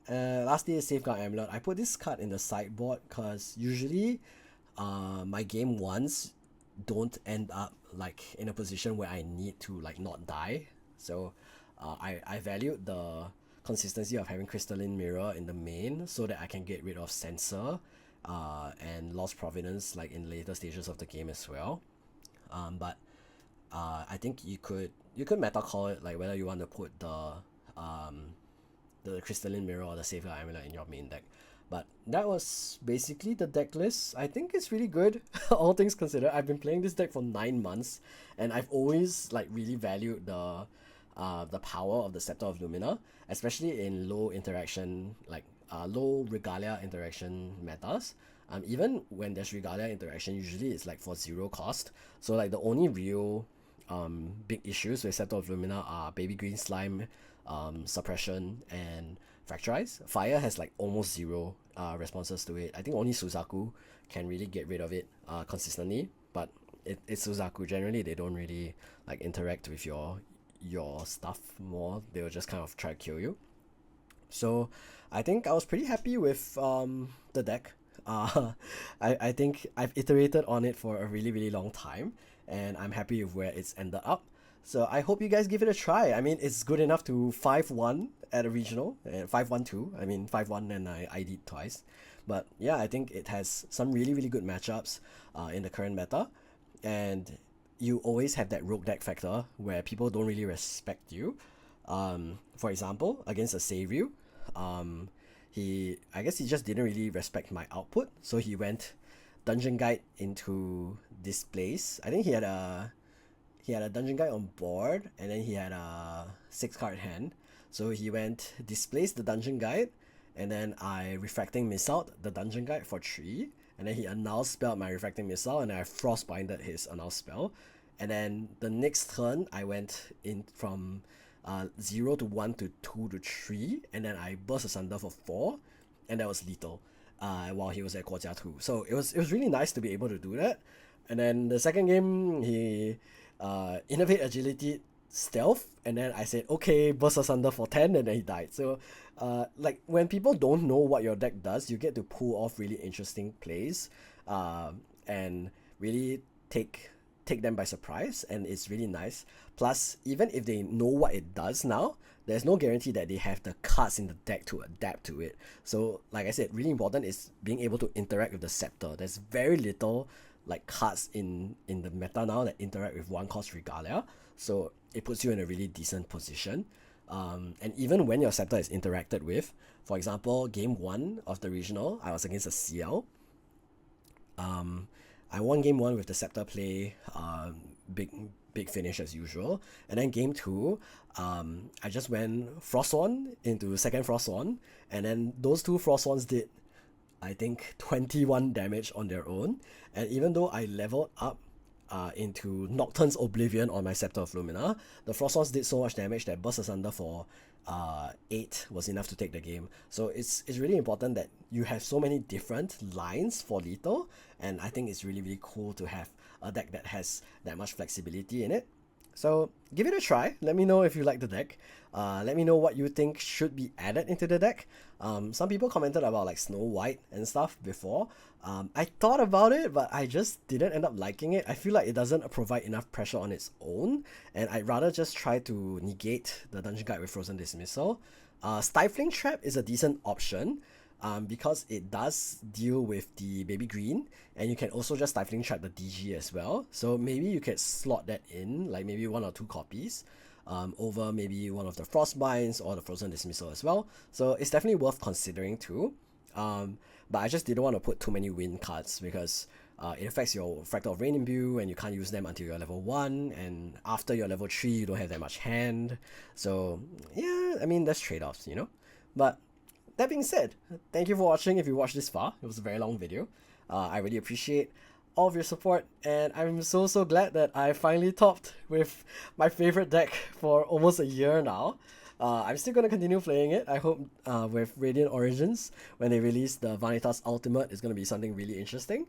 Lastly, Safeguard Amulet. I put this card in the sideboard because usually my game 1s don't end up like in a position where I need to like not die. So I valued the consistency of having Crystalline Mirror in the main so that I can get rid of Censor and Lost Providence like in later stages of the game as well. But I think you could meta call it like whether you want to put the Crystalline Mirror or the Safeguard Amulet in your main deck. But that was basically the deck list. I think it's really good, all things considered. I've been playing this deck for 9 months, and I've always like really valued the power of the Scepter of Lumina, especially in low interaction, like low Regalia interaction metas. Even when there's Regalia interaction, usually it's like for 0 cost. So like the only real big issues with Scepter of Lumina are Baby Green Slime, Suppression, and Fracturize. Fire has like almost 0 responses to it. I think only Suzaku can really get rid of it consistently, but it's Suzaku. Generally, they don't really like interact with your stuff more. They'll just kind of try to kill you. So I think I was pretty happy with the deck. I think I've iterated on it for a really long time, and I'm happy with where it's ended up. So I hope you guys give it a try. I mean, it's good enough to 5-1 at a regional, and 5-1-2. I mean, 5-1 and I ID'd twice. But yeah, I think it has some really good matchups in the current meta. And you always have that rogue deck factor where people don't really respect you. For example, against a Saviu, I guess he just didn't really respect my output. So he went Dungeon Guide into Displace. I think he had a Dungeon Guide on board, and then he had a 6-card hand. So he went Displace the Dungeon Guide, and then I Refracting Missile the Dungeon Guide for 3, and then he Annulled spelled my Refracting Missile, and I Frostbinded his Annulled spell. And then the next turn, I went in from 0 to 1 to 2 to 3, and then I Burst Asunder for 4, and that was lethal while he was at Guojia 2. So it was really nice to be able to do that. And then the second game, he Innovate Agility Stealth, and then I said, okay, Burst Asunder for 10, and then he died. So like when people don't know what your deck does, you get to pull off really interesting plays and really take them by surprise, and it's really nice. Plus, even if they know what it does now, there's no guarantee that they have the cards in the deck to adapt to it. So like I said, really important is being able to interact with the Scepter. There's very little like cards in the meta now that interact with 1-cost Regalia, so it puts you in a really decent position. And even when your Scepter is interacted with, for example, game 1 of the regional, I was against a CL. I won game 1 with the Scepter play, big finish as usual. And then game 2, I just went Frostsworn into second Frostsworn, and then those 2 Frostsworns did I think 21 damage on their own. And even though I leveled up into Nocturne's Oblivion on my Scepter of Lumina, the Frostons did so much damage that Burst Asunder for 8 was enough to take the game. So it's really important that you have so many different lines for lethal, and I think it's really cool to have a deck that has that much flexibility in it. So give it a try. Let me know if you like the deck. Let me know what you think should be added into the deck. Some people commented about like Snow White and stuff before. I thought about it, but I just didn't end up liking it. I feel like it doesn't provide enough pressure on its own, and I'd rather just try to negate the Dungeon Guide with Frozen Dismissal. Stifling Trap is a decent option. Because it does deal with the baby green, and you can also just Stifling Trap the DG as well. So maybe you could slot that in, like maybe 1 or 2 copies over maybe one of the Frostbinds or the Frozen Dismissal as well. So it's definitely worth considering too. But I just didn't want to put too many win cards because it affects your Fractal of Rain Imbue, and you can't use them until you're level 1, and after you're level 3 you don't have that much hand. So yeah, I mean, there's trade-offs, you know. But that being said, thank you for watching if you watched this far. It was a very long video. I really appreciate all of your support, and I'm so glad that I finally topped with my favorite deck for almost a year now. I'm still going to continue playing it. I hope with Radiant Origins, when they release the Vanitas Ultimate, it's going to be something really interesting.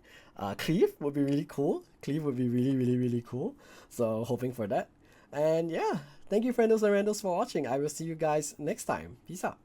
Cleave would be really cool. Cleave would be really cool. So hoping for that. And yeah, thank you friendos and randos for watching. I will see you guys next time. Peace out.